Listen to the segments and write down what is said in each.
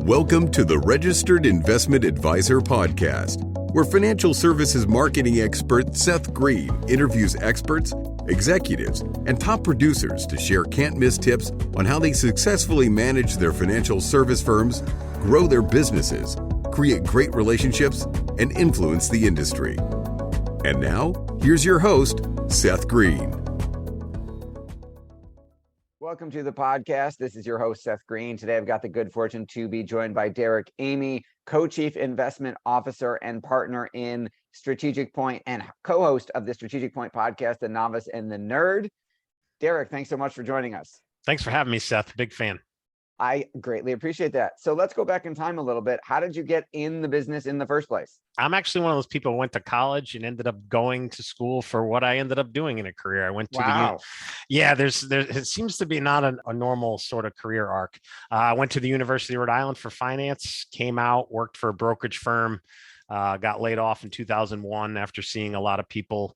Welcome to the Registered Investment Advisor Podcast, where financial services marketing expert Seth Green interviews experts, executives, and top producers to share can't-miss tips on how they successfully manage their financial service firms, grow their businesses, create great relationships, and influence the industry. And now, here's your host, Seth Green. Welcome to the podcast. This is your host, Seth Green. Today, I've got the good fortune to be joined by Derek Amey, Co-Chief Investment Officer and partner in StrategicPoint and co-host of the StrategicPoint podcast, The Novice and the Nerd. Derek, thanks so much for joining us. Thanks for having me, Seth. Big fan. I greatly appreciate that. So let's go back in time a little bit. How did you get in the business in the first place? I'm actually one of those people who went to college and ended up going to school for what I ended up doing in a career. I went to it seems to be not a normal sort of career arc. I went to the University of Rhode Island for finance, came out, worked for a brokerage firm, got laid off in 2001 after seeing a lot of people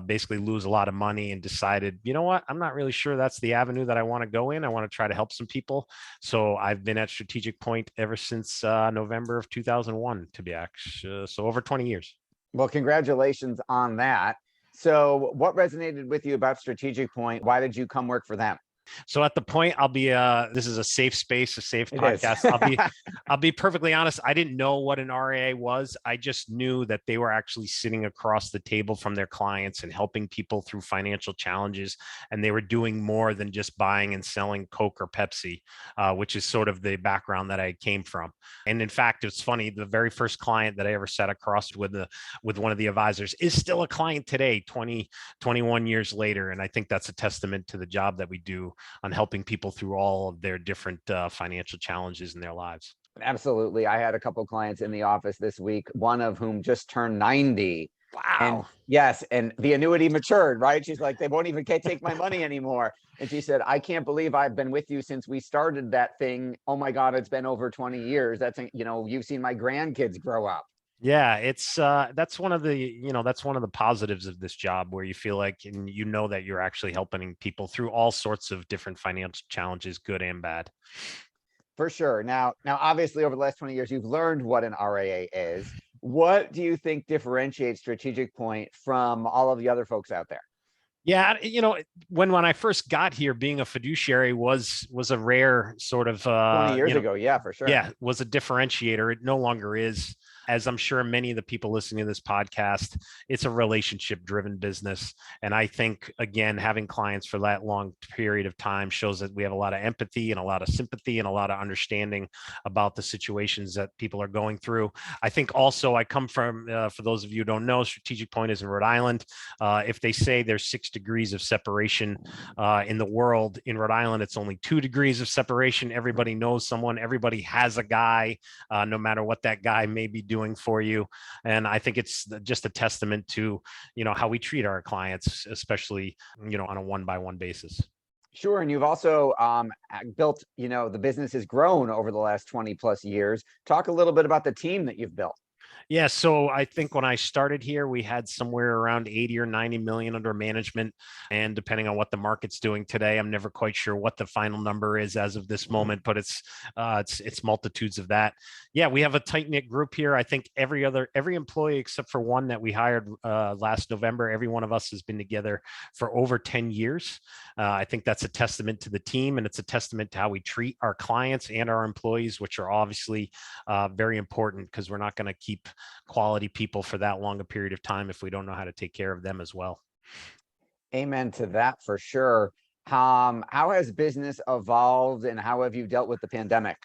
basically lose a lot of money, and decided, you know what, I'm not really sure that's the avenue that I want to go in. I want to try to help some people. So I've been at StrategicPoint ever since November of 2001, to be actually, so over 20 years. Well, congratulations on that. So what resonated with you about StrategicPoint? Why did you come work for them? So at the point, I'll be, this is a safe space, a safe podcast. I'll be perfectly honest. I didn't know what an RIA was. I just knew that they were actually sitting across the table from their clients and helping people through financial challenges. And they were doing more than just buying and selling Coke or Pepsi, which is sort of the background that I came from. And in fact, it's funny, the very first client that I ever sat across with one of the advisors is still a client today, 21 years later. And I think that's a testament to the job that we do on helping people through all of their different financial challenges in their lives. Absolutely. I had a couple clients in the office this week, one of whom just turned 90. Wow. And yes. And the annuity matured, right? She's like, they won't even take my money anymore. And she said, I can't believe I've been with you since we started that thing. Oh my God, it's been over 20 years. That's, you've seen my grandkids grow up. Yeah, it's that's one of the positives of this job, where you feel like, and that you're actually helping people through all sorts of different financial challenges, good and bad. For sure. Now, obviously, over the last 20 years, you've learned what an RIA is. What do you think differentiates StrategicPoint from all of the other folks out there? Yeah, when I first got here, being a fiduciary was a rare sort of 20 years ago. Yeah, for sure. Yeah, was a differentiator. It no longer is. As I'm sure many of the people listening to this podcast, it's a relationship-driven business. And I think, again, having clients for that long period of time shows that we have a lot of empathy and a lot of sympathy and a lot of understanding about the situations that people are going through. I think also I come from, for those of you who don't know, StrategicPoint is in Rhode Island. If they say there's 6 degrees of separation in the world, in Rhode Island, it's only 2 degrees of separation. Everybody knows someone. Everybody has a guy, no matter what that guy may be doing for you. And I think it's just a testament to, how we treat our clients, especially, on a one-by-one basis. Sure. And you've also built, the business has grown over the last 20 plus years. Talk a little bit about the team that you've built. Yeah, so I think when I started here, we had somewhere around 80 or 90 million under management. And depending on what the market's doing today, I'm never quite sure what the final number is as of this moment, but it's multitudes of that. Yeah, we have a tight-knit group here. I think every employee except for one that we hired last November, every one of us has been together for over 10 years. I think that's a testament to the team, and it's a testament to how we treat our clients and our employees, which are obviously very important, because we're not going to keep quality people for that long a period of time if we don't know how to take care of them as well. Amen to that, for sure. How has business evolved, and how have you dealt with the pandemic?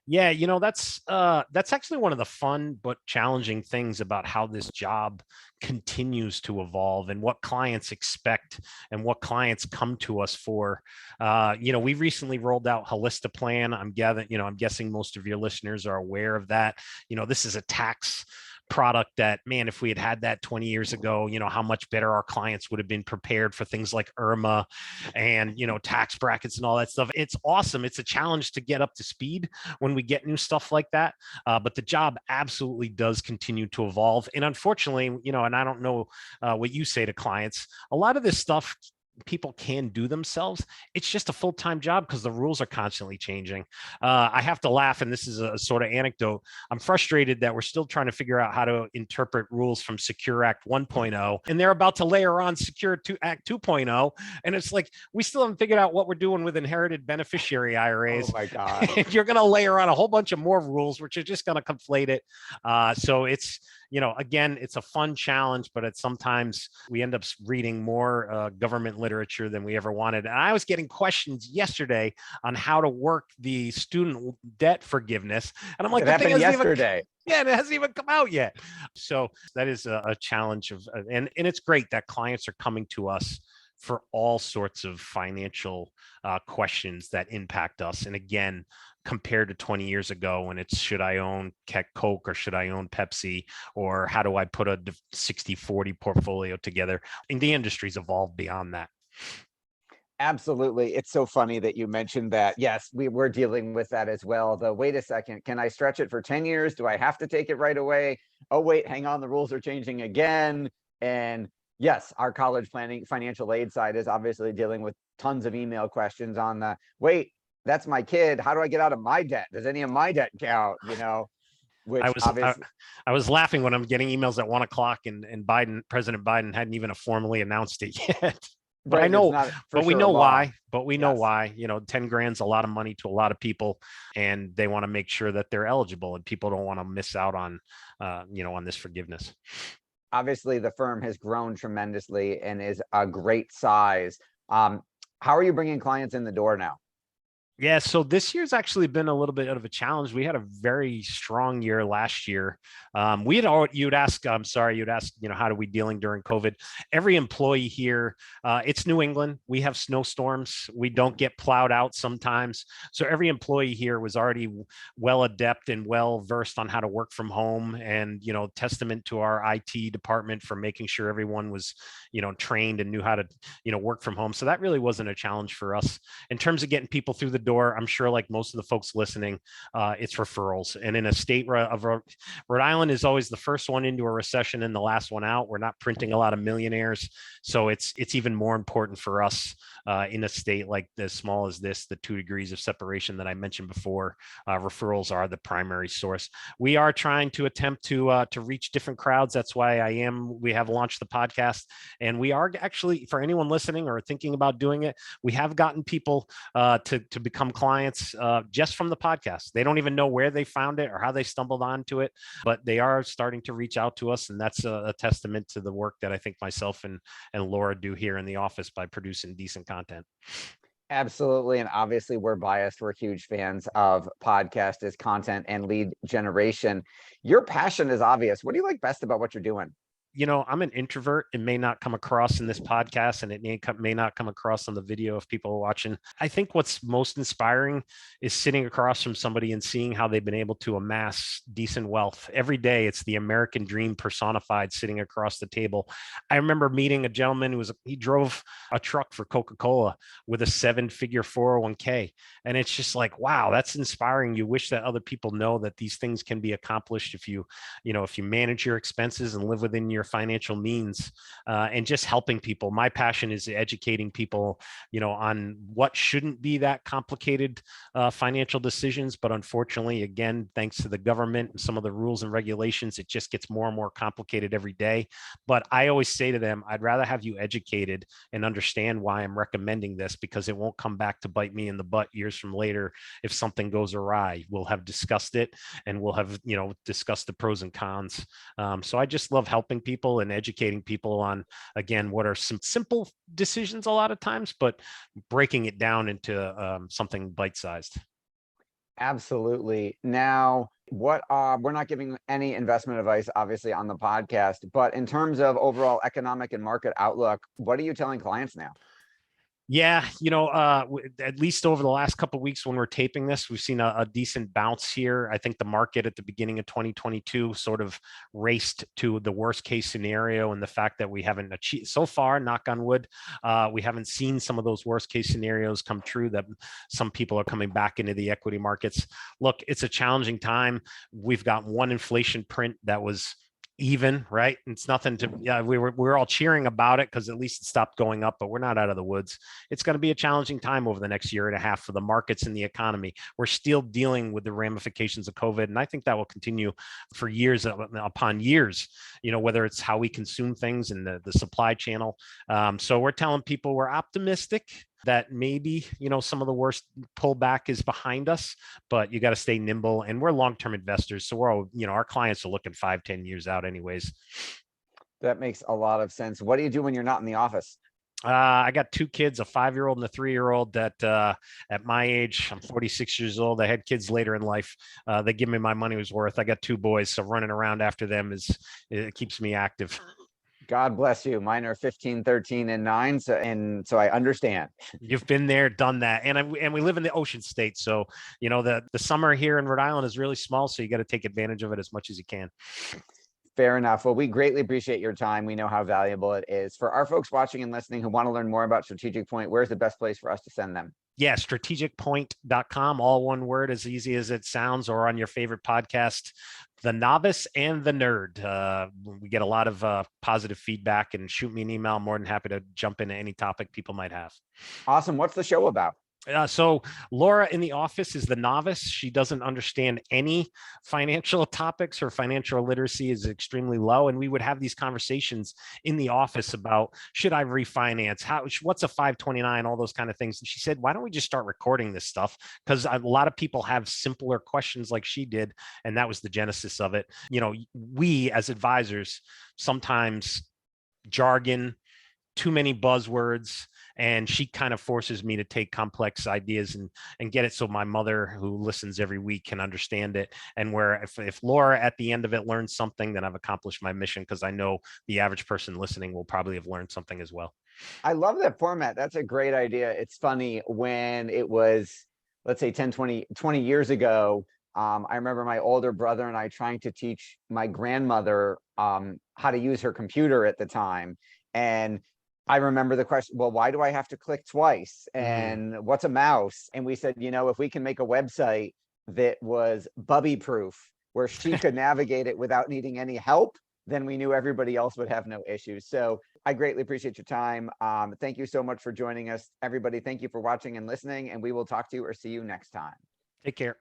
Yeah, that's actually one of the fun but challenging things about how this job continues to evolve, and what clients expect and what clients come to us for. We recently rolled out Holistiplan. I'm guessing most of your listeners are aware of that. This is a tax product that, man, if we had had that 20 years ago, how much better our clients would have been prepared for things like IRMA and, tax brackets and all that stuff. It's awesome. It's a challenge to get up to speed when we get new stuff like that. But the job absolutely does continue to evolve. And unfortunately, and I don't know what you say to clients, a lot of this stuff people can do themselves. It's just a full-time job because the rules are constantly changing. I have to laugh, and this is a sort of anecdote. I'm frustrated that we're still trying to figure out how to interpret rules from Secure Act 1.0, and they're about to layer on Secure Act 2.0, and it's like we still haven't figured out what we're doing with inherited beneficiary IRAs. Oh my God. And you're going to layer on a whole bunch of more rules, which are just going to conflate it. So it's, again, it's a fun challenge, but it's sometimes we end up reading more government literature than we ever wanted. And I was getting questions yesterday on how to work the student debt forgiveness. And I'm like, it happened yesterday. Yeah, and it hasn't even come out yet. So that is a challenge and it's great that clients are coming to us for all sorts of financial questions that impact us. And again, compared to 20 years ago when it's, should I own Coke or should I own Pepsi, or how do I put a 60-40 portfolio together? And the industry's evolved beyond that. Absolutely. It's so funny that you mentioned that. Yes, we're dealing with that as well. Wait a second, can I stretch it for 10 years? Do I have to take it right away? Oh, wait, hang on, the rules are changing again. And yes, our college planning financial aid side is obviously dealing with tons of email questions on the, wait, that's my kid. How do I get out of my debt? Does any of my debt count? Which I was laughing when I'm getting emails at 1:00 and President Biden hadn't even formally announced it yet. But right, I know, but we know why. But we know Yes. why. 10 grand's a lot of money to a lot of people, and they want to make sure that they're eligible, and people don't want to miss out on, on this forgiveness. Obviously, the firm has grown tremendously and is a great size. How are you bringing clients in the door now? Yeah, so this year's actually been a little bit of a challenge. We had a very strong year last year. You'd ask, how do we dealing during COVID? Every employee here, it's New England. We have snowstorms. We don't get plowed out sometimes. So every employee here was already well adept and well versed on how to work from home, and, testament to our IT department for making sure everyone was, trained and knew how to, work from home. So that really wasn't a challenge for us. In terms of getting people through the door, I'm sure like most of the folks listening, it's referrals. And in a state of Rhode Island is always the first one into a recession and the last one out. We're not printing a lot of millionaires. So it's even more important for us in a state like as small as this, the 2 degrees of separation that I mentioned before. Referrals are the primary source. We are trying to attempt to reach different crowds. That's why we have launched the podcast, and we are actually, for anyone listening or thinking about doing it, we have gotten people to become clients just from the podcast. They don't even know where they found it or how they stumbled onto it, but they are starting to reach out to us. And that's a testament to the work that I think myself and Laura do here in the office by producing decent content. Absolutely. And obviously we're biased. We're huge fans of podcast as content and lead generation. Your passion is obvious. What do you like best about what you're doing? I'm an introvert. It may not come across in this podcast, and it may not come across on the video if people are watching. I think what's most inspiring is sitting across from somebody and seeing how they've been able to amass decent wealth. Every day, it's the American dream personified sitting across the table. I remember meeting a gentleman he drove a truck for Coca-Cola with a 7-figure 401k. And it's just like, wow, that's inspiring. You wish that other people know that these things can be accomplished if you manage your expenses and live within your financial means, and just helping people. My passion is educating people, on what shouldn't be that complicated financial decisions. But unfortunately, again, thanks to the government and some of the rules and regulations, it just gets more and more complicated every day. But I always say to them, I'd rather have you educated and understand why I'm recommending this, because it won't come back to bite me in the butt years from later if something goes awry. We'll have discussed it, and we'll have, discussed the pros and cons. So I just love helping people and educating people on, again, what are some simple decisions a lot of times, but breaking it down into something bite-sized. Absolutely. Now, we're not giving any investment advice, obviously, on the podcast, but in terms of overall economic and market outlook, what are you telling clients now? Yeah, at least over the last couple of weeks when we're taping this, we've seen a decent bounce here. I think the market at the beginning of 2022 sort of raced to the worst case scenario, and the fact that we haven't achieved so far, knock on wood, we haven't seen some of those worst case scenarios come true, that some people are coming back into the equity markets. Look, it's a challenging time. We've got one inflation print that was even, right? It's nothing to, yeah, we're all cheering about it because at least it stopped going up, but we're not out of the woods. It's going to be a challenging time over the next year and a half for the markets and the economy. We're still dealing with the ramifications of COVID, and I think that will continue for years upon years, whether it's how we consume things and the supply channel. So we're telling people we're optimistic that maybe, some of the worst pullback is behind us, but you got to stay nimble, and we're long-term investors. So we're all, our clients are looking 5-10 years out anyways. That makes a lot of sense. What do you do when you're not in the office? I got 2 kids, a 5-year-old and a 3-year-old that at my age, I'm 46 years old. I had kids later in life. They give me my money was worth. I got 2 boys. So running around after them it keeps me active. God bless you. Mine are 15, 13, and 9. So I understand. You've been there, done that. And we live in the ocean state. So, the summer here in Rhode Island is really small. So you got to take advantage of it as much as you can. Fair enough. Well, we greatly appreciate your time. We know how valuable it is. For our folks watching and listening who want to learn more about Strategic Point, where's the best place for us to send them? Yeah, strategicpoint.com, all one word, as easy as it sounds, or on your favorite podcast, The Novice and the Nerd. We get a lot of positive feedback, and shoot me an email. I'm more than happy to jump into any topic people might have. Awesome. What's the show about? So Laura in the office is the novice. She doesn't understand any financial topics. Her financial literacy is extremely low. And we would have these conversations in the office about, should I refinance? What's a 529? All those kind of things. And she said, why don't we just start recording this stuff? Because a lot of people have simpler questions like she did. And that was the genesis of it. We as advisors, sometimes jargon, too many buzzwords, and she kind of forces me to take complex ideas and get it so my mother, who listens every week, can understand it. And where if Laura at the end of it learns something, then I've accomplished my mission, because I know the average person listening will probably have learned something as well. I love that format. That's a great idea. It's funny, when it was, let's say 10, 20 years ago, I remember my older brother and I trying to teach my grandmother how to use her computer at the time. And I remember the question, well, why do I have to click twice? And what's a mouse? And we said, if we can make a website that was Bubby proof, where she could navigate it without needing any help, then we knew everybody else would have no issues. So I greatly appreciate your time. Thank you so much for joining us. Everybody, thank you for watching and listening, and we will talk to you or see you next time. Take care.